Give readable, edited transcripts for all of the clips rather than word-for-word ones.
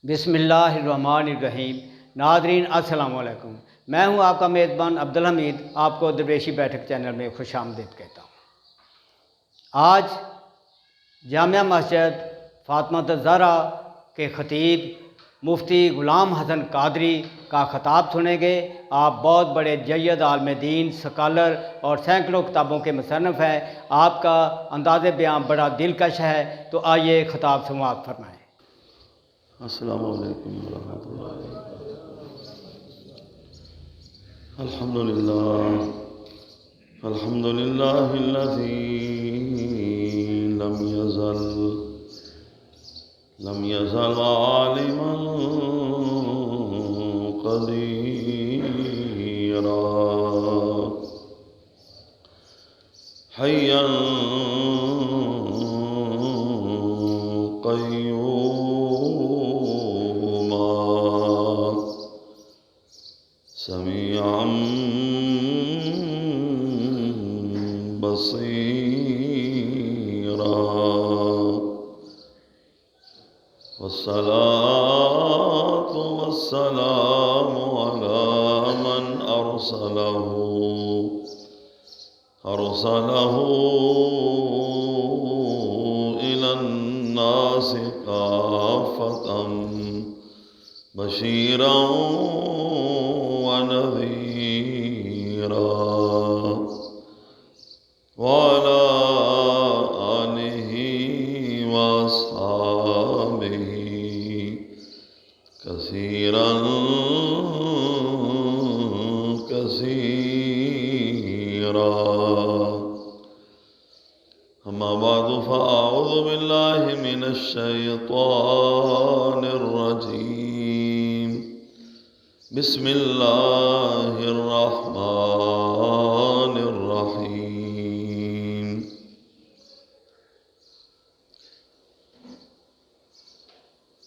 بسم اللہ الرحمن الرحیم۔ ناظرین السلام علیکم، میں ہوں آپ کا میزبان عبدالحمید، آپ کو درویشی بیٹھک چینل میں خوش آمدید کہتا ہوں۔ آج جامعہ مسجد فاطمہ الزہرا کے خطیب مفتی غلام حسن قادری کا خطاب سنیں گے۔ آپ بہت بڑے جید عالم دین، سکالر اور سینکڑوں کتابوں کے مصنف ہیں۔ آپ کا انداز بیان بڑا دلکش ہے، تو آئیے خطاب سماعت فرمائیں۔ السلام علیکم ورحمۃ اللہ وبرکاتہ۔ الحمد للہ الذی لم یزل عالما قدیرا حیا سمیعا بصیرا والصلاة والسلام على من أرسله إلى الناس كافة بشيرا ونذيرا وعلى آله وأصحابه كثيرا كثيرا أما بعد فأعوذ بالله من الشيطان الرجيم بسم الله الرحمن الرحيم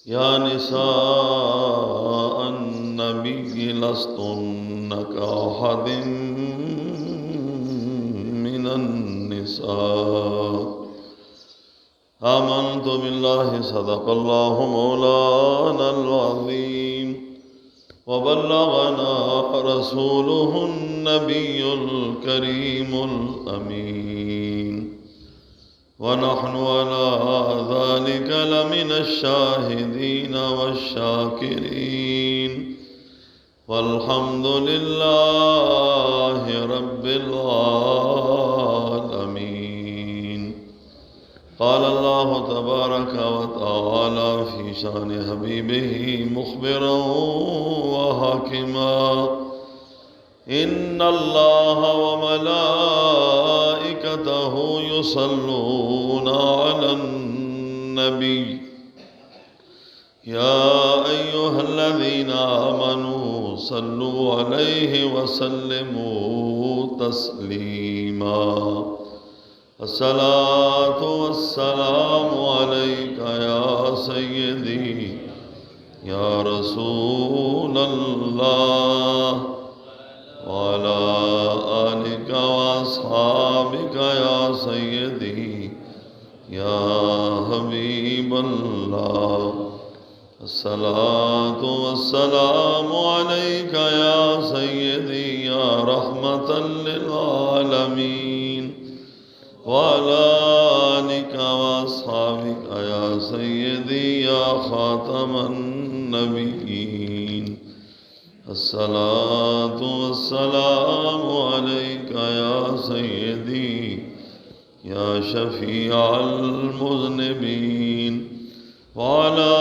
يا نساء النبي لستن كأحد من النساء آمنت بالله صدق الله مولانا العظيم وبلغنا رسوله النبي الكريم الأمين ونحن على ذلك لمن الشاهدين والشاكرين والحمد لله رب العالمين۔ قال الله تبارك وتعالى في شان حبيبه مخبرا وحاكما إن الله وملائكته يصلون على النبي يا أيها الذين آمنوا صلوا عليه وسلموا تسليما الصلاة والسلام عليك يا سيدي يا رسول الله وعلى آلك وأصحابك يا سيدي يا حبيب الله الصلاة والسلام عليك يا سيدي يا رحمة للعالمين وعلى آلك وأصحابك يا سيدي يا خاتم النبيين الصلاة والسلام عليك يا سيدي يا شفيع المذنبين وعلى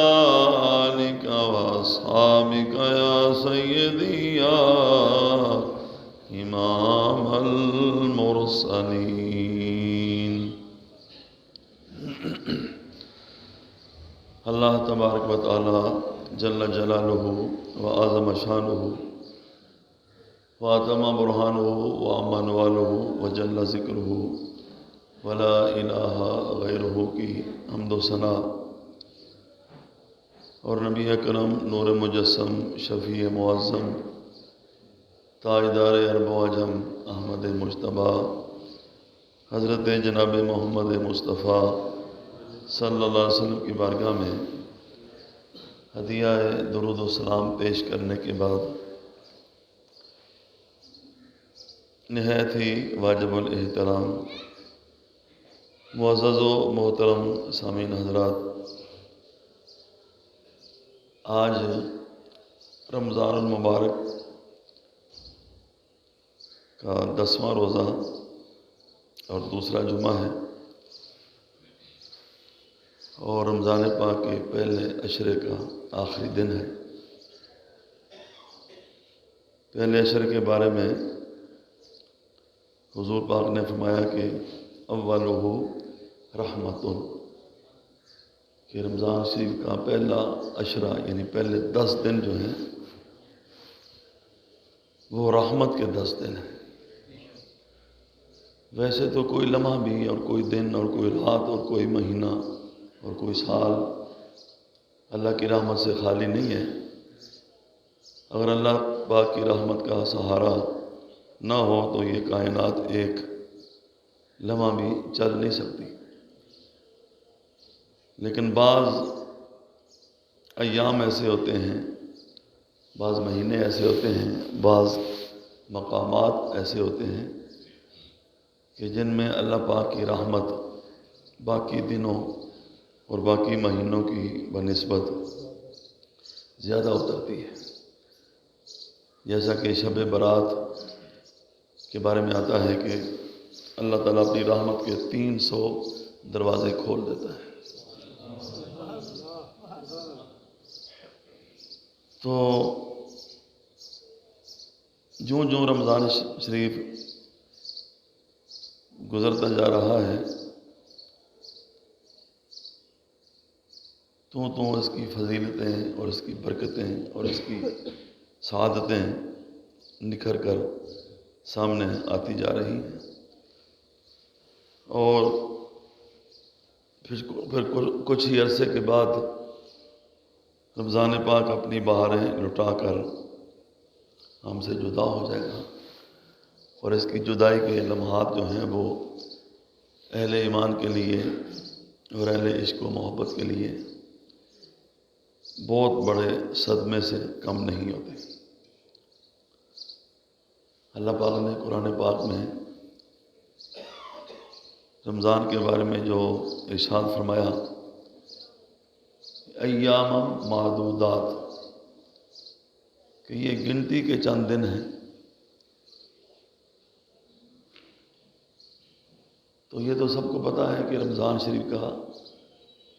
آلك وأصحابك يا سيدي يا إمام المرسلين۔ اللہ تبارک و تعالی جل جلالہ وعظم شانہ واتم برہانہ وعم نوالہ وجل ذکرہ ولا الہ غیرہ کی حمد و ثنا اور نبی اکرم نور مجسم شفیع معظم تاجدار عرب و عجم احمد مجتبیٰ حضرت جناب محمد مصطفیٰ صلی اللہ علیہ وسلم کی بارگاہ میں ہدیہ درود و سلام پیش کرنے کے بعد نہایت ہی واجب الاحترام معزز و محترم سامعین حضرات، آج رمضان المبارک کا 10واں روزہ اور دوسرا جمعہ ہے، اور رمضان پاک کے پہلے عشرے کا آخری دن ہے۔ پہلے عشرے کے بارے میں حضور پاک نے فرمایا کہ اولہ رحمت، کہ رمضان شریف کا پہلا عشرہ یعنی پہلے 10 دن جو ہیں وہ رحمت کے 10 دن ہیں۔ ویسے تو کوئی لمحہ بھی اور کوئی دن اور کوئی رات اور کوئی مہینہ اور کوئی سال اللہ کی رحمت سے خالی نہیں ہے۔ اگر اللہ پاک کی رحمت کا سہارا نہ ہو تو یہ کائنات ایک لمحہ بھی چل نہیں سکتی۔ لیکن بعض ایام ایسے ہوتے ہیں، بعض مہینے ایسے ہوتے ہیں، بعض مقامات ایسے ہوتے ہیں کہ جن میں اللہ پاک کی رحمت باقی دنوں اور باقی مہینوں کی بنسبت زیادہ اترتی ہے۔ جیسا کہ شب برات کے بارے میں آتا ہے کہ اللہ تعالیٰ اپنی رحمت کے 300 دروازے کھول دیتا ہے۔ تو جوں رمضان شریف گزرتا جا رہا ہے تو اس کی فضیلتیں اور اس کی برکتیں اور اس کی سعادتیں نکھر کر سامنے آتی جا رہی ہیں، اور پھر کچھ ہی عرصے کے بعد رمضان پاک اپنی بہاریں لٹا کر ہم سے جدا ہو جائے گا، اور اس کی جدائی کے لمحات جو ہیں وہ اہل ایمان کے لیے اور اہل عشق و محبت کے لیے بہت بڑے صدمے سے کم نہیں ہوتے۔ اللہ پاک نے قرآن پاک میں رمضان کے بارے میں جو ارشاد فرمایا، ایام معدودات، کہ یہ گنتی کے چند دن ہیں، تو یہ تو سب کو پتہ ہے کہ رمضان شریف کا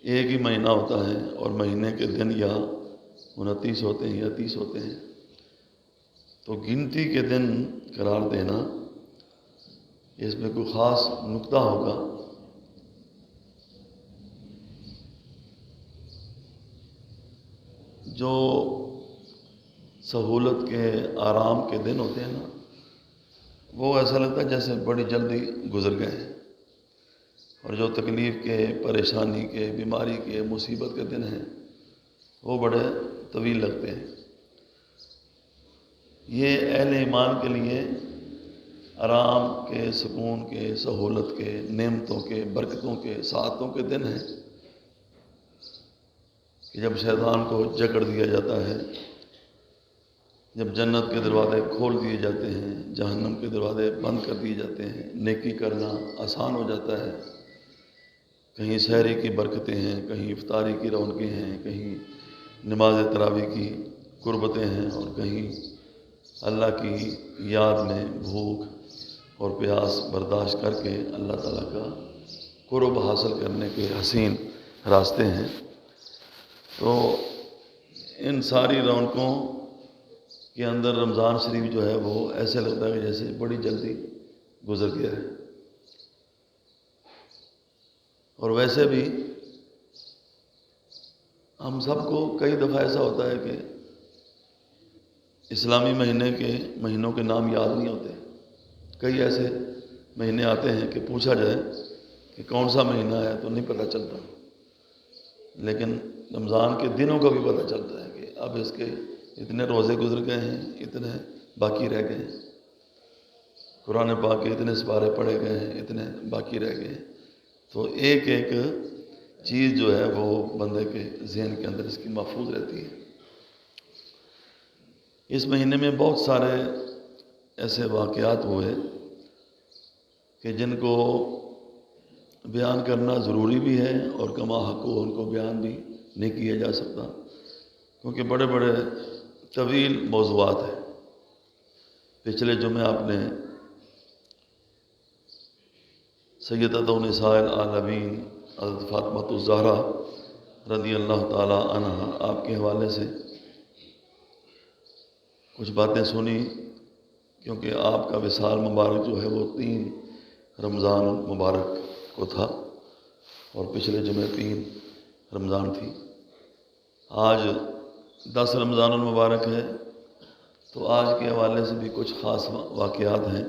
ایک ہی مہینہ ہوتا ہے اور مہینے کے دن یا 29 ہوتے ہیں یا 30 ہوتے ہیں، تو گنتی کے دن قرار دینا اس میں کوئی خاص نکتہ ہوگا۔ جو سہولت کے آرام کے دن ہوتے ہیں نا، وہ ایسا لگتا ہے جیسے بڑی جلدی گزر گئے ہیں، اور جو تکلیف کے، پریشانی کے، بیماری کے، مصیبت کے دن ہیں وہ بڑے طویل لگتے ہیں۔ یہ اہل ایمان کے لیے آرام کے، سکون کے، سہولت کے، نعمتوں کے، برکتوں کے، سعادتوں کے دن ہیں، کہ جب شیطان کو جکڑ دیا جاتا ہے، جب جنت کے دروازے کھول دیے جاتے ہیں، جہنم کے دروازے بند کر دیے جاتے ہیں، نیکی کرنا آسان ہو جاتا ہے، کہیں سحری کی برکتیں ہیں، کہیں افطاری کی رونقیں ہیں، کہیں نماز تراویح کی قربتیں ہیں، اور کہیں اللہ کی یاد میں بھوک اور پیاس برداشت کر کے اللہ تعالیٰ کا قرب حاصل کرنے کے حسین راستے ہیں۔ تو ان ساری رونقوں کے اندر رمضان شریف جو ہے وہ ایسے لگتا ہے کہ جیسے بڑی جلدی گزر گیا ہے۔ اور ویسے بھی ہم سب کو کئی دفعہ ایسا ہوتا ہے کہ اسلامی مہینوں کے نام یاد نہیں ہوتے۔ کئی ایسے مہینے آتے ہیں کہ پوچھا جائے کہ کون سا مہینہ ہے تو نہیں پتہ چلتا، لیکن رمضان کے دنوں کا بھی پتہ چلتا ہے کہ اب اس کے اتنے روزے گزر گئے ہیں، اتنے باقی رہ گئے ہیں، قرآن پاک کے اتنے سپارے پڑھے گئے ہیں، اتنے باقی رہ گئے ہیں۔ تو ایک ایک چیز جو ہے وہ بندے کے ذہن کے اندر اس کی محفوظ رہتی ہے۔ اس مہینے میں بہت سارے ایسے واقعات ہوئے کہ جن کو بیان کرنا ضروری بھی ہے اور کما حق ان کو بیان بھی نہیں کیا جا سکتا، کیونکہ بڑے بڑے طویل موضوعات ہیں۔ پچھلے جمعے آپ نے سیدۃ نساء العالمین حضرت فاطمہ الزہرا رضی اللہ تعالی عنہا آپ کے حوالے سے کچھ باتیں سنی، کیونکہ آپ کا وصال مبارک جو ہے وہ 3 رمضان مبارک کو تھا اور پچھلے جمعے 3 رمضان تھی۔ آج 10 رمضان المبارک ہے، تو آج کے حوالے سے بھی کچھ خاص واقعات ہیں۔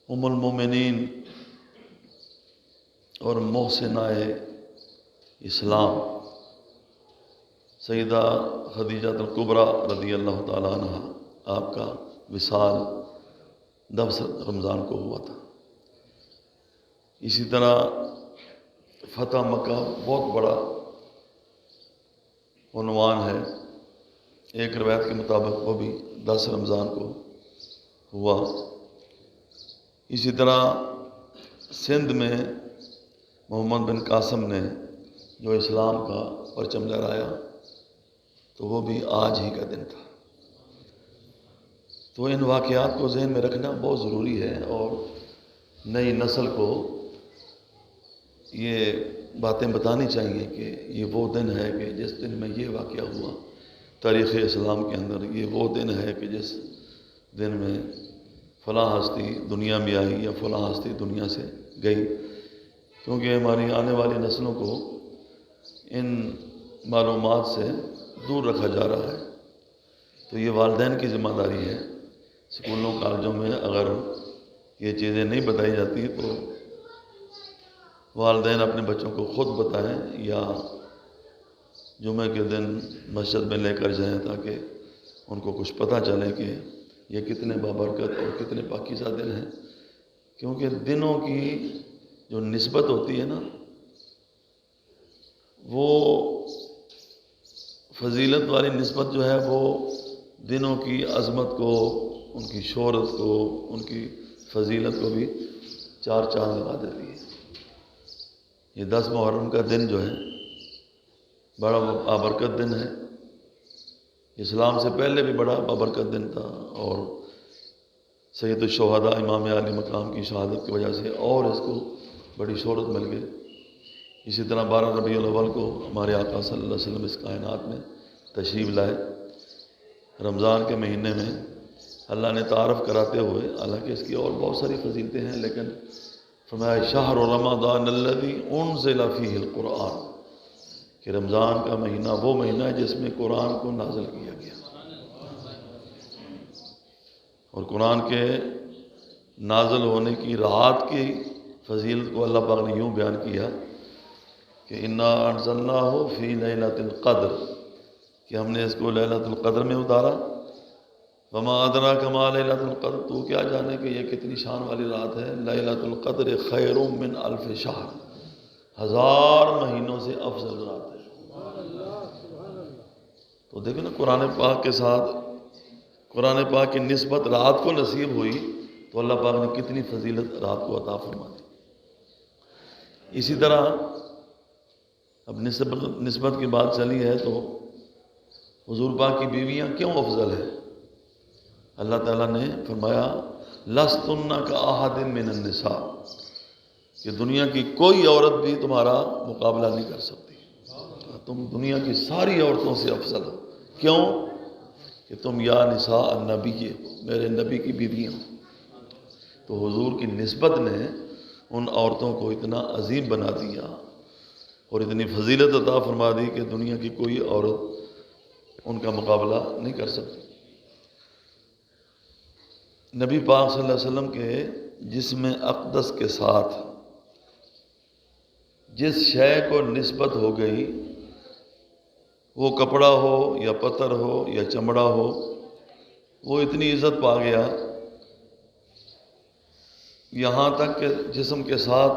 ام المومنین اور محسنہ اسلام سیدہ خدیجہ الکبریٰ رضی اللہ تعالیٰ عنہ آپ کا وصال 10 رمضان کو ہوا تھا۔ اسی طرح فتح مکہ بہت بڑا عنوان ہے، ایک روایت کے مطابق وہ بھی 10 رمضان کو ہوا۔ اسی طرح سندھ میں محمد بن قاسم نے جو اسلام کا پرچم لہرایا، تو وہ بھی آج ہی کا دن تھا۔ تو ان واقعات کو ذہن میں رکھنا بہت ضروری ہے، اور نئی نسل کو یہ باتیں بتانی چاہیے کہ یہ وہ دن ہے کہ جس دن میں یہ واقعہ ہوا تاریخ اسلام کے اندر، یہ وہ دن ہے کہ جس دن میں فلاں ہستی دنیا میں آئی یا فلاں ہستی دنیا سے گئی، کیونکہ ہماری آنے والی نسلوں کو ان معلومات سے دور رکھا جا رہا ہے۔ تو یہ والدین کی ذمہ داری ہے، اسکولوں کالجوں میں اگر یہ چیزیں نہیں بتائی جاتی تو والدین اپنے بچوں کو خود بتائیں یا جمعہ کے دن مسجد میں لے کر جائیں، تاکہ ان کو کچھ پتہ چلے کہ یہ کتنے بابرکت اور کتنے پاکیزہ دن ہیں۔ کیونکہ دنوں کی جو نسبت ہوتی ہے نا، وہ فضیلت والی نسبت جو ہے وہ دنوں کی عظمت کو، ان کی شہرت کو، ان کی فضیلت کو بھی 4 چاند لگا دیتی ہے۔ یہ 10 محرم کا دن جو ہے بڑا بابرکت دن ہے، اسلام سے پہلے بھی بڑا بابرکت دن تھا، اور سید الشہداء امام عالی مقام کی شہادت کی وجہ سے اور اس کو بڑی شہرت مل گئی۔ اسی طرح 12 ربیع الاول کو ہمارے آقا صلی اللہ علیہ وسلم اس کائنات میں تشریف لائے۔ رمضان کے مہینے میں اللہ نے تعارف کراتے ہوئے، حالانکہ اس کی اور بہت ساری فضیلتیں ہیں، لیکن فرمایا شہر رمضان الذی انزل فیہ القرآن، کہ رمضان کا مہینہ وہ مہینہ ہے جس میں قرآن کو نازل کیا گیا۔ اور قرآن کے نازل ہونے کی رات کی فضیلت کو اللہ پاک نے یوں بیان کیا کہ انا انزلناہ فی لیلۃ القدر، کہ ہم نے اس کو لیلۃ القدر میں اتارا۔ وما ادراک ما لیلۃ القدر، تو کیا جانے کہ یہ کتنی شان والی رات ہے۔ لیلۃ القدر خیر من الف شہر، 1000 مہینوں سے افضل رات ہے۔ تو دیکھو نا، قرآن پاک کے ساتھ قرآن پاک کی نسبت رات کو نصیب ہوئی تو اللہ پاک نے کتنی فضیلت رات کو عطا فرما دی۔ اسی طرح اب نسبت کی بات چلی ہے تو حضور پاک کی بیویاں کیوں افضل ہیں؟ اللہ تعالیٰ نے فرمایا لستن کاحد من النساء، کہ دنیا کی کوئی عورت بھی تمہارا مقابلہ نہیں کر سکتی، تم دنیا کی ساری عورتوں سے افضل ہو۔ کیوں؟ کہ تم یا نساء النبی ہو، میرے نبی کی بیویاں ہو۔ تو حضور کی نسبت نے ان عورتوں کو اتنا عظیم بنا دیا اور اتنی فضیلت عطا فرما دی کہ دنیا کی کوئی عورت ان کا مقابلہ نہیں کر سکتی۔ نبی پاک صلی اللہ علیہ وسلم کے جسم اقدس کے ساتھ جس شے کو نسبت ہو گئی، وہ کپڑا ہو یا پتھر ہو یا چمڑا ہو، وہ اتنی عزت پا گیا، یہاں تک کہ جسم کے ساتھ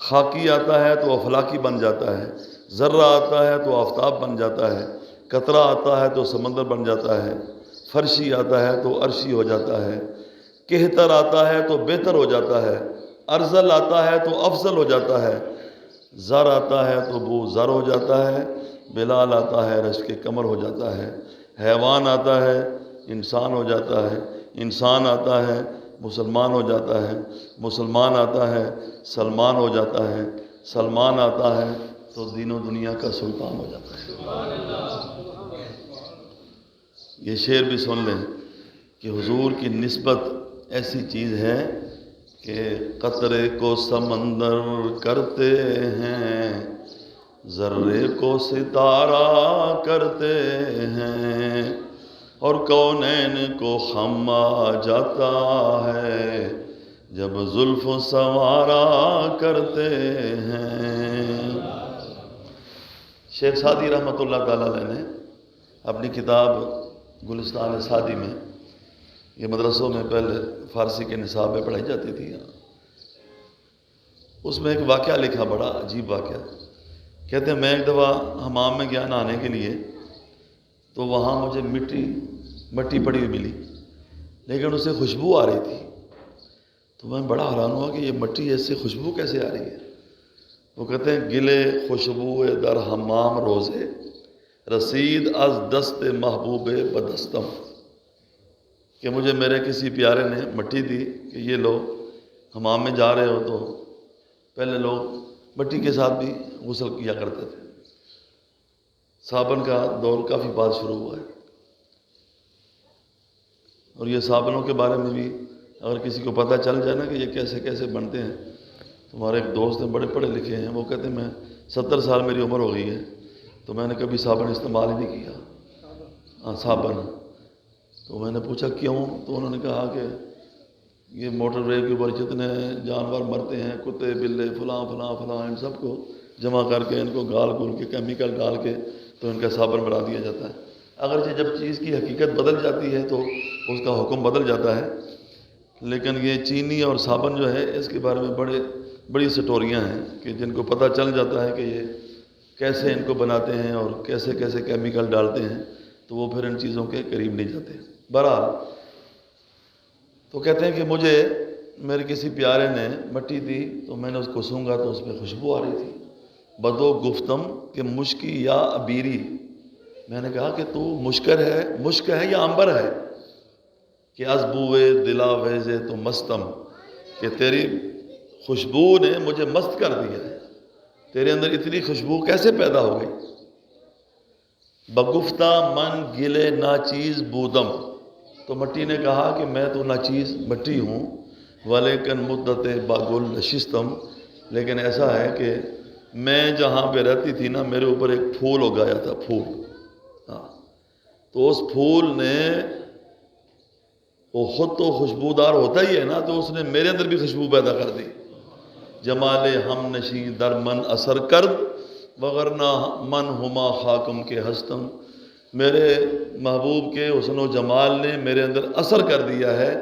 خاکی آتا ہے تو افلاکی بن جاتا ہے، ذرہ آتا ہے تو آفتاب بن جاتا ہے، قطرہ آتا ہے تو سمندر بن جاتا ہے، فرشی آتا ہے تو عرشی ہو جاتا ہے، کہتر آتا ہے تو بہتر ہو جاتا ہے، ارزل آتا ہے تو افضل ہو جاتا ہے، زر آتا ہے تو وہ زر ہو جاتا ہے، بلال آتا ہے رش کے کمر ہو جاتا ہے، حیوان آتا ہے انسان ہو جاتا ہے، انسان آتا ہے مسلمان ہو جاتا ہے، مسلمان آتا ہے سلمان ہو جاتا ہے، سلمان آتا ہے تو دین و دنیا کا سلطان ہو جاتا ہے۔ یہ شعر بھی سن لیں کہ حضور کی نسبت ایسی چیز ہے کہ قطرے کو سمندر کرتے ہیں، ذرے کو ستارہ کرتے ہیں، اور کونین کو خم آ جاتا ہے جب زلف سنوارا کرتے ہیں۔ شیخ سعدی رحمۃ اللہ تعالیٰ علیہ نے اپنی کتاب گلستان سعدی میں، یہ مدرسوں میں پہلے فارسی کے نصاب میں پڑھائی جاتی تھی، اس میں ایک واقعہ لکھا، بڑا عجیب واقعہ۔ کہتے ہیں میں ایک دفعہ حمام میں گیا نہانے کے لیے، تو وہاں مجھے مٹی پڑی ہوئی ملی، لیکن اسے خوشبو آ رہی تھی، تو میں بڑا حیران ہوا کہ یہ مٹی ایسے خوشبو کیسے آ رہی ہے۔ وہ کہتے ہیں گلے خوشبو در حمام روزے، رسید از دست محبوب بدستم، کہ مجھے میرے کسی پیارے نے مٹی دی کہ یہ لو، حمام میں جا رہے ہو تو پہلے لوگ مٹی کے ساتھ بھی غسل کیا کرتے تھے، صابن کا دور کافی بعد شروع ہوا ہے، اور یہ صابنوں کے بارے میں بھی اگر کسی کو پتہ چل جائے نا کہ یہ کیسے کیسے بنتے ہیں، تو ہمارے ایک دوست ہیں بڑے پڑھے لکھے ہیں، وہ کہتے ہیں میں 70 سال میری عمر ہو گئی ہے تو میں نے کبھی صابن استعمال ہی نہیں کیا، صابن۔ تو میں نے پوچھا کیوں؟ تو انہوں نے کہا کہ یہ موٹر وے کے اوپر جتنے جانور مرتے ہیں، کتے بلے فلاں فلاں فلاں، ان سب کو جمع کر کے ان کو گال گول کے کیمیکل ڈال کے تو ان کا صابن بنا دیا جاتا ہے۔ اگرچہ جب چیز کی حقیقت بدل جاتی ہے تو اس کا حکم بدل جاتا ہے، لیکن یہ چینی اور صابن جو ہے اس کے بارے میں بڑی سٹوریاں ہیں کہ جن کو پتہ چل جاتا ہے کہ یہ کیسے ان کو بناتے ہیں اور کیسے کیسے کیمیکل ڈالتے ہیں، تو وہ پھر ان چیزوں کے قریب نہیں جاتے۔ بہرحال تو کہتے ہیں کہ مجھے میرے کسی پیارے نے مٹی دی تو میں نے اس کو سونگا تو اس میں خوشبو آ رہی تھی، بدو گفتم کہ مشکی یا عبیری، میں نے کہا کہ تو مشک ہے یا عنبر ہے؟ کہ از بوئے دلا ویزے تو مستم، کہ تیری خوشبو نے مجھے مست کر دیا ہے، تیرے اندر اتنی خوشبو کیسے پیدا ہو گئی؟ بگفتہ من گلے ناچیز بودم، تو مٹی نے کہا کہ میں تو ناچیز مٹی ہوں، ولیکن مدت باگل نشستم، لیکن ایسا ہے کہ میں جہاں پہ رہتی تھی نا میرے اوپر ایک پھول اگایا تھا، پھول، تو اس پھول نے، وہ خود تو خوشبودار ہوتا ہی ہے نا، تو اس نے میرے اندر بھی خوشبو پیدا کر دی۔ جمال ہم نشیں در من اثر کرد، وغرنہ من ہما خاکم کے ہستم، میرے محبوب کے حسن و جمال نے میرے اندر اثر کر دیا ہے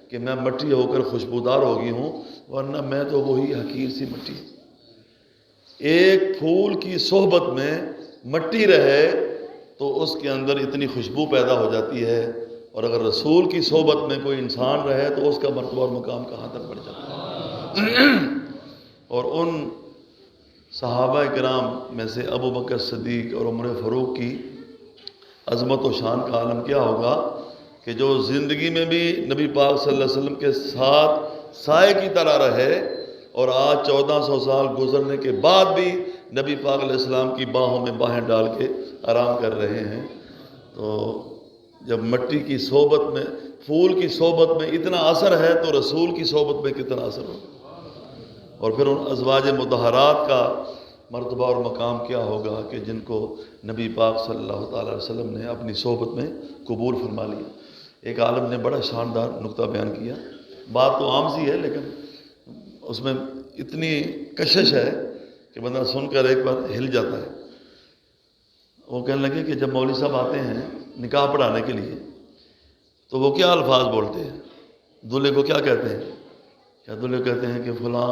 کہ میں مٹی ہو کر خوشبودار ہو گئی ہوں، ورنہ میں تو وہی حقیر سی مٹی۔ ایک پھول کی صحبت میں مٹی رہے تو اس کے اندر اتنی خوشبو پیدا ہو جاتی ہے، اور اگر رسول کی صحبت میں کوئی انسان رہے تو اس کا مرتبہ اور مقام کہاں تک بڑھ جاتا ہے۔ اور ان صحابہ کرام میں سے ابو بکر صدیق اور عمر فاروق کی عظمت و شان کا عالم کیا ہوگا کہ جو زندگی میں بھی نبی پاک صلی اللہ علیہ وسلم کے ساتھ سائے کی طرح رہے، اور آج 1400 سال گزرنے کے بعد بھی نبی پاک علیہ السلام کی باہوں میں باہیں ڈال کے آرام کر رہے ہیں۔ تو جب مٹی کی صحبت میں، پھول کی صحبت میں اتنا اثر ہے تو رسول کی صحبت میں کتنا اثر ہوگا، اور پھر ان ازواج مطہرات کا مرتبہ اور مقام کیا ہوگا کہ جن کو نبی پاک صلی اللہ تعالی علیہ وسلم نے اپنی صحبت میں قبول فرما لیا۔ ایک عالم نے بڑا شاندار نقطہ بیان کیا، بات تو عام سی ہے لیکن اس میں اتنی کشش ہے کہ بندہ سن کر ایک بار ہل جاتا ہے۔ وہ کہنے لگے کہ جب مولوی صاحب آتے ہیں نکاح پڑھانے کے لیے تو وہ کیا الفاظ بولتے ہیں، دولہے کو کیا کہتے ہیں؟ کیا دولہے کہتے ہیں کہ فلاں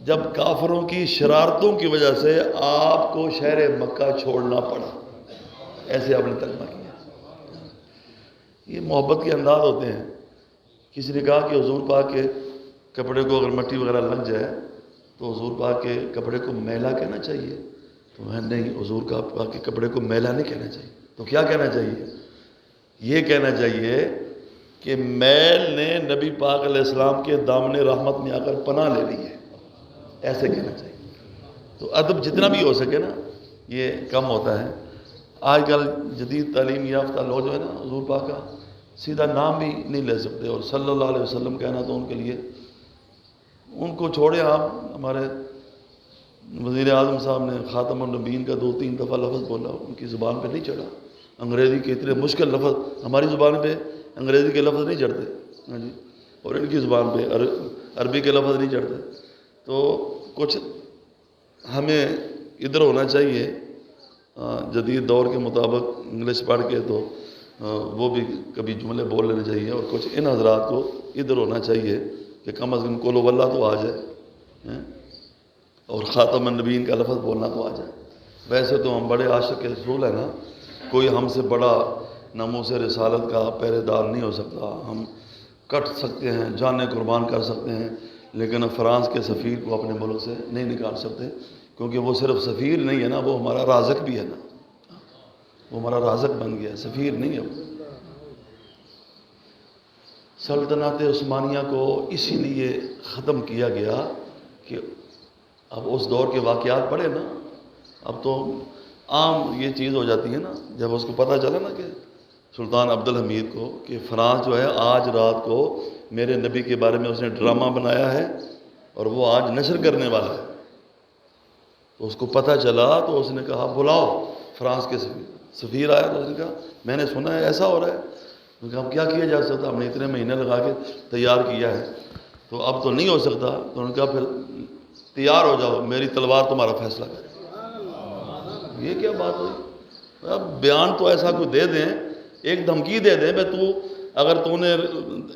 جب کافروں کی شرارتوں کی وجہ سے آپ کو شہر مکہ چھوڑنا پڑا، ایسے آپ نے ترجمہ کیا۔ یہ محبت کے انداز ہوتے ہیں۔ کسی نے کہا کہ حضور پاک کے کپڑے کو اگر مٹی وغیرہ لگ جائے تو حضور پاک کے کپڑے کو میلا کہنا چاہیے؟ تو میں نہیں، حضور پاک کے کپڑے کو میلا نہیں کہنا چاہیے۔ تو کیا کہنا چاہیے؟ یہ کہنا چاہیے کہ میل نے نبی پاک علیہ السلام کے دامن رحمت میں آ کر پناہ لے لی ہے، ایسے کہنا چاہیے۔ تو ادب جتنا بھی ہو سکے نا یہ کم ہوتا ہے۔ آج کل جدید تعلیم یافتہ لوگ جو ہے نا حضور پاک کا سیدھا نام بھی نہیں لے سکتے، اور صلی اللہ علیہ وسلم کہنا تو ان کے لیے، ان کو چھوڑے آپ۔ ہمارے وزیر اعظم صاحب نے خاتم النبیین کا 2-3 دفعہ لفظ بولا، ان کی زبان پہ نہیں چڑھا۔ انگریزی کے اتنے مشکل لفظ ہماری زبان پہ انگریزی کے لفظ نہیں چڑھتے، ہاں جی، اور ان کی زبان پہ عربی کے لفظ نہیں چڑھتے۔ تو کچھ ہمیں ادھر ہونا چاہیے جدید دور کے مطابق انگلش پڑھ کے، تو وہ بھی کبھی جملے بول لینے چاہیے، اور کچھ ان حضرات کو ادھر ہونا چاہیے کہ کم از کم قول واللہ تو آ جائے، اور خاتم النبیین کا لفظ بولنا تو آ جائے۔ ویسے تو ہم بڑے عاشق رسول ہیں نا، کوئی ہم سے بڑا ناموس رسالت کا پہرے دار نہیں ہو سکتا۔ ہم کٹ سکتے ہیں، جانیں قربان کر سکتے ہیں، لیکن فرانس کے سفیر کو اپنے ملک سے نہیں نکال سکتے، کیونکہ وہ صرف سفیر نہیں ہے نا، وہ ہمارا رازق بھی ہے نا، وہ ہمارا رازق بن گیا ہے، سفیر نہیں ہے وہ۔ سلطنت عثمانیہ کو اسی لیے ختم کیا گیا کہ اب اس دور کے واقعات پڑھے نا، اب تو عام یہ چیز ہو جاتی ہے نا، جب اس کو پتہ چلا نا کہ سلطان عبدالحمید کو کہ فرانس جو ہے آج رات کو میرے نبی کے بارے میں اس نے ڈرامہ بنایا ہے اور وہ آج نشر کرنے والا ہے، تو اس کو پتہ چلا تو اس نے کہا بلاؤ فرانس کے سفیر آیا، تو اس نے کہا میں نے سنا ہے ایسا ہو رہا ہے۔ تو کہا اب کیا کیا جا سکتا، ہم نے اتنے مہینے لگا کے تیار کیا ہے، تو اب تو نہیں ہو سکتا۔ تو انہوں نے کہا پھر تیار ہو جاؤ، میری تلوار تمہارا فیصلہ کرے۔ یہ کیا بات ہوئی؟ اب بیان تو ایسا کوئی دے دیں، ایک دھمکی دے دیں بھائی تو اگر تو نے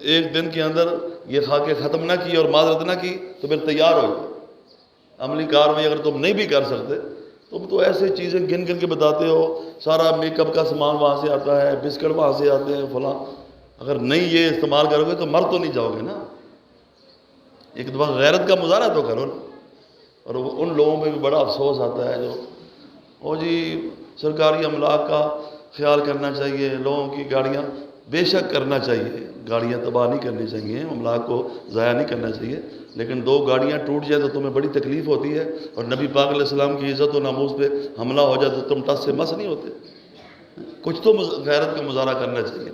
ایک دن کے اندر یہ کھا کے ختم نہ کی اور معذرت نہ کی تو پھر تیار ہو جاؤ۔ عملی کاروائی اگر تم نہیں بھی کر سکتے، تم تو ایسے چیزیں گن گن کے بتاتے ہو، سارا میک اپ کا سامان وہاں سے آتا ہے، بسکٹ وہاں سے آتے ہیں، فلاں، اگر نہیں یہ استعمال کرو گے تو مر تو نہیں جاؤ گے نا۔ ایک دفعہ غیرت کا مظاہرہ تو کرو نا۔ اور ان لوگوں پہ بھی بڑا افسوس آتا ہے جو جی سرکاری املاک کا خیال کرنا چاہیے، لوگوں کی گاڑیاں بے شک کرنا چاہیے، گاڑیاں تباہ نہیں کرنی چاہیے، املاک کو ضائع نہیں کرنا چاہیے، لیکن 2 گاڑیاں ٹوٹ جائے تو تمہیں بڑی تکلیف ہوتی ہے، اور نبی پاک علیہ السلام کی عزت و ناموس پہ حملہ ہو جائے تو تم ٹس سے مس نہیں ہوتے۔ کچھ تو غیرت کا مظاہرہ کرنا چاہیے،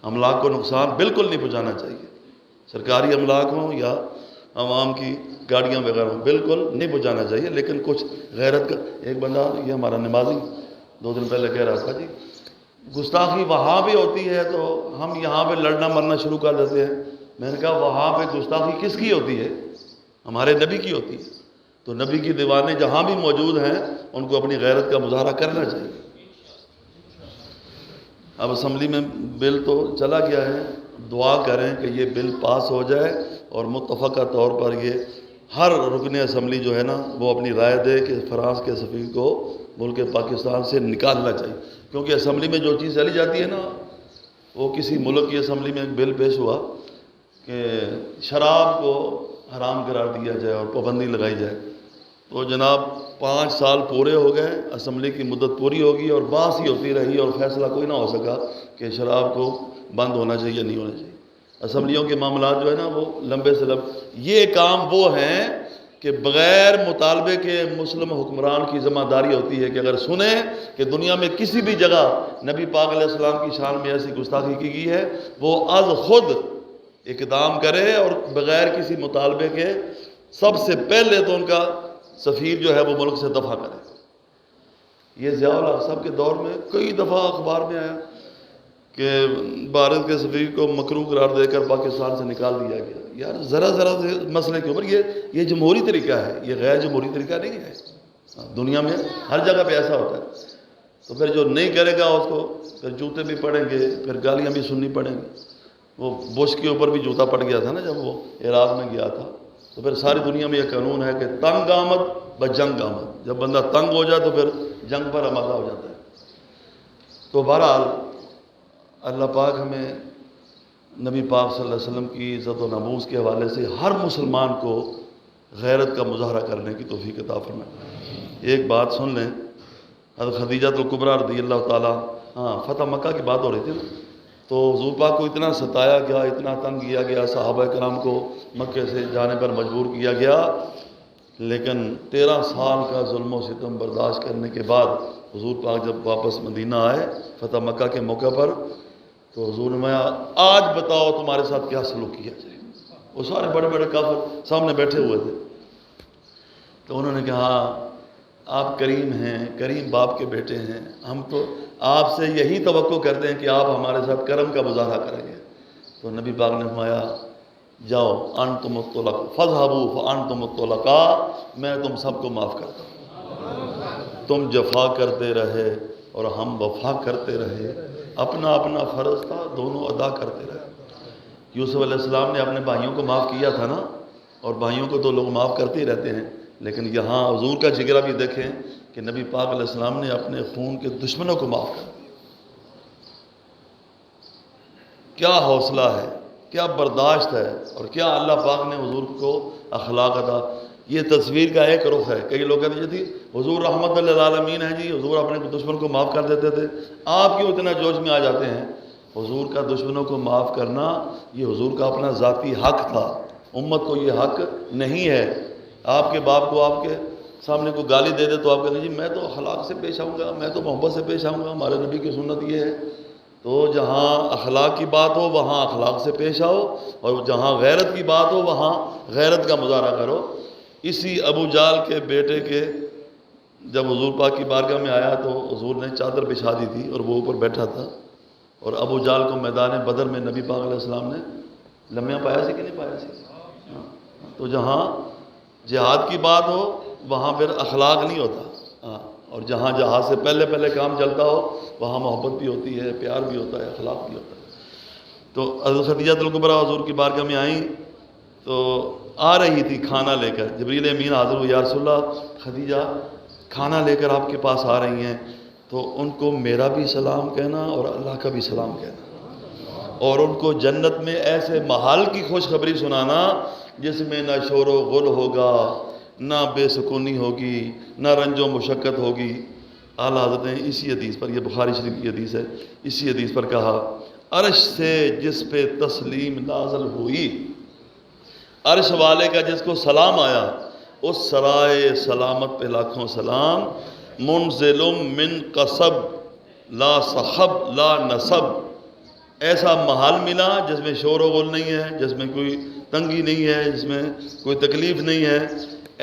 املاک کو نقصان بالکل نہیں پہنچانا چاہیے، سرکاری املاک ہوں یا عوام کی گاڑیاں وغیرہ ہوں، بالکل نہیں پہنچانا چاہیے، لیکن کچھ غیرت کا۔ ایک بندہ یہ ہمارا نمازی 2 دن پہلے کہہ رہا تھا جی گستاخی وہاں بھی ہوتی ہے تو ہم یہاں پہ لڑنا مرنا شروع کر دیتے ہیں۔ میں نے کہا وہاں پہ گستاخی کس کی ہوتی ہے؟ ہمارے نبی کی ہوتی ہے، تو نبی کی دیوانے جہاں بھی موجود ہیں ان کو اپنی غیرت کا مظاہرہ کرنا چاہیے۔ اب اسمبلی میں بل تو چلا گیا ہے، دعا کریں کہ یہ بل پاس ہو جائے اور متفقہ طور پر یہ ہر رکن اسمبلی جو ہے نا وہ اپنی رائے دے کہ فرانس کے سفیر کو ملک پاکستان سے نکالنا چاہیے، کیونکہ اسمبلی میں جو چیز چلی جاتی ہے نا، وہ کسی ملک کی اسمبلی میں ایک بل پیش ہوا کہ شراب کو حرام قرار دیا جائے اور پابندی لگائی جائے، تو جناب 5 سال پورے ہو گئے، اسمبلی کی مدت پوری ہوگی اور بحث ہی ہوتی رہی اور فیصلہ کوئی نہ ہو سکا کہ شراب کو بند ہونا چاہیے نہیں ہونا چاہیے۔ اسمبلیوں کے معاملات جو ہے نا وہ لمبے سے یہ کام وہ ہیں کہ بغیر مطالبے کے مسلم حکمران کی ذمہ داری ہوتی ہے کہ اگر سنیں کہ دنیا میں کسی بھی جگہ نبی پاک علیہ السلام کی شان میں ایسی گستاخی کی گئی ہے، وہ از خود اقدام کرے اور بغیر کسی مطالبے کے سب سے پہلے تو ان کا سفیر جو ہے وہ ملک سے دفع کرے۔ یہ ضیاء الحق صاحب کے دور میں کئی دفعہ اخبار میں آیا کہ بھارت کے سفیر کو مکروہ قرار دے کر پاکستان سے نکال دیا گیا۔ یار ذرا سے مسئلے کے اوپر یہ جمہوری طریقہ ہے، یہ غیر جمہوری طریقہ نہیں ہے۔ دنیا میں ہر جگہ پہ ایسا ہوتا ہے، تو پھر جو نہیں کرے گا اس کو پھر جوتے بھی پڑیں گے، پھر گالیاں بھی سننی پڑیں گی۔ وہ بش کے اوپر بھی جوتا پڑ گیا تھا نا جب وہ عراق میں گیا تھا، تو پھر ساری دنیا میں یہ قانون ہے کہ تنگ آمد بجنگ آمد، جب بندہ تنگ ہو جائے تو پھر جنگ پر آمادہ ہو جاتا ہے۔ تو بہرحال اللہ پاک ہمیں نبی پاک صلی اللہ علیہ وسلم کی عزت و ناموس کے حوالے سے ہر مسلمان کو غیرت کا مظاہرہ کرنے کی توفیق عطا فرمائے۔ ایک بات سن لیں، حضرت خدیجہ الکبریٰ رضی اللہ تعالیٰ، فتح مکہ کی بات ہو رہی تھی نا، تو حضور پاک کو اتنا ستایا گیا، اتنا تنگ کیا گیا، صحابہ کرام کو مکے سے جانے پر مجبور کیا گیا، لیکن 13 سال کا ظلم و ستم برداشت کرنے کے بعد حضور پاک جب واپس مدینہ آئے فتح مکہ کے موقع پر، تو حضور نے آج بتاؤ تمہارے ساتھ کیا سلوک کیا جائے۔ وہ سارے بڑے بڑے کافر سامنے بیٹھے ہوئے تھے، تو انہوں نے کہا آپ کریم ہیں، کریم باپ کے بیٹے ہیں، ہم تو آپ سے یہی توقع کرتے ہیں کہ آپ ہمارے ساتھ کرم کا مظاہرہ کریں گے۔ تو نبی پاک نے فرمایا جاؤ انتم الطلقاء فاذهبوا فانتم الطلقاء، میں تم سب کو معاف کرتا ہوں۔ تم جفا کرتے رہے اور ہم وفا کرتے رہے، اپنا اپنا فرض تھا، دونوں ادا کرتے رہے۔ یوسف علیہ السلام نے اپنے بھائیوں کو معاف کیا تھا نا، اور بھائیوں کو تو لوگ معاف کرتے ہی رہتے ہیں، لیکن یہاں حضور کا جگرہ بھی دیکھیں کہ نبی پاک علیہ السلام نے اپنے خون کے دشمنوں کو معاف کر دیا۔ کیا حوصلہ ہے، کیا برداشت ہے، اور کیا اللہ پاک نے حضور کو اخلاق عطا۔ یہ تصویر کا ایک رخ ہے۔ کئی لوگ کہتے تھے حضور رحمت للعالمین ہیں جی، حضور اپنے دشمن کو معاف کر دیتے تھے، آپ کیوں اتنا جوش میں آ جاتے ہیں؟ حضور کا دشمنوں کو معاف کرنا یہ حضور کا اپنا ذاتی حق تھا، امت کو یہ حق نہیں ہے۔ آپ کے باپ کو آپ کے سامنے کو گالی دے دے تو آپ کہتے ہیں جی میں تو اخلاق سے پیش آؤں گا، میں تو محبت سے پیش آؤں گا، ہمارے نبی کی سنت یہ ہے۔ تو جہاں اخلاق کی بات ہو وہاں اخلاق سے پیش آؤ، اور جہاں غیرت کی بات ہو وہاں غیرت کا مظاہرہ کرو۔ اسی ابو جال کے بیٹے کے جب حضور پاک کی بارگاہ میں آیا تو حضور نے چادر بچھا دی تھی اور وہ اوپر بیٹھا تھا، اور ابو جال کو میدان بدر میں نبی پاک علیہ السلام نے لمحہ پایا سی کہ نہیں پایا سی؟ تو جہاں جہاد کی بات ہو وہاں پھر اخلاق نہیں ہوتا، اور جہاں جہاد سے پہلے پہلے کام چلتا ہو وہاں محبت بھی ہوتی ہے، پیار بھی ہوتا ہے، اخلاق بھی ہوتا ہے۔ تو حضرت خدیجہ الکبریٰ حضور کی بارگاہ میں آئیں تو آ رہی تھی کھانا لے کر، جبریل امین حاضر ہوئے، یا رسول اللہ خدیجہ کھانا لے کر آپ کے پاس آ رہی ہیں، تو ان کو میرا بھی سلام کہنا اور اللہ کا بھی سلام کہنا، اور ان کو جنت میں ایسے محل کی خوشخبری سنانا جس میں نہ شور و غل ہوگا، نہ بے سکونی ہوگی، نہ رنج و مشقت ہوگی۔ اعلیٰ حضرت نے اسی حدیث پر، یہ بخاری شریف کی حدیث ہے، اسی حدیث پر کہا عرش سے جس پہ تسلیم نازل ہوئی، عرش والے کا جس کو سلام آیا، اس سرائے سلامت پہ لاکھوں سلام۔ منزل من قصب لا صخب لا نصب، ایسا محل ملا جس میں شور و غل نہیں ہے، جس میں کوئی تنگی نہیں ہے، جس میں کوئی تکلیف نہیں ہے،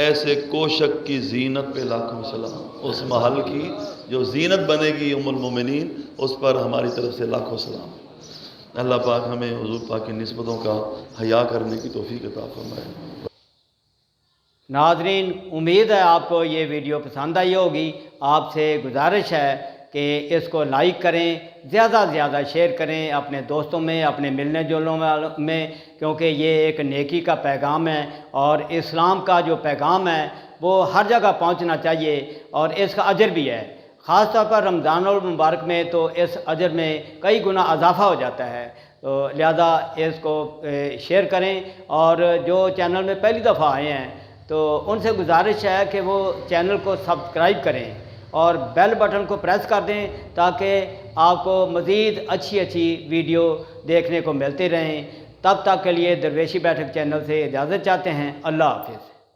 ایسے کوشک کی زینت پہ لاکھوں سلام۔ اس محل کی جو زینت بنے گی ام المومنین، اس پر ہماری طرف سے لاکھوں سلام۔ اللہ پاک ہمیں حضور پاک کی نسبتوں کا حیا کرنے کی توفیق عطا فرمائے۔ ناظرین، امید ہے آپ کو یہ ویڈیو پسند آئی ہوگی۔ آپ سے گزارش ہے کہ اس کو لائک کریں، زیادہ سے زیادہ شیئر کریں اپنے دوستوں میں، اپنے ملنے جلنے والوں میں، کیونکہ یہ ایک نیکی کا پیغام ہے، اور اسلام کا جو پیغام ہے وہ ہر جگہ پہنچنا چاہیے، اور اس کا اجر بھی ہے۔ خاص طور پر رمضان المبارک میں تو اس اجر میں کئی گنا اضافہ ہو جاتا ہے، تو لہذا اس کو شیئر کریں، اور جو چینل میں پہلی دفعہ آئے ہیں تو ان سے گزارش ہے کہ وہ چینل کو سبسکرائب کریں اور بیل بٹن کو پریس کر دیں، تاکہ آپ کو مزید اچھی اچھی ویڈیو دیکھنے کو ملتے رہیں۔ تب تک کے لیے درویشی بیٹھک چینل سے اجازت چاہتے ہیں۔ اللہ حافظ۔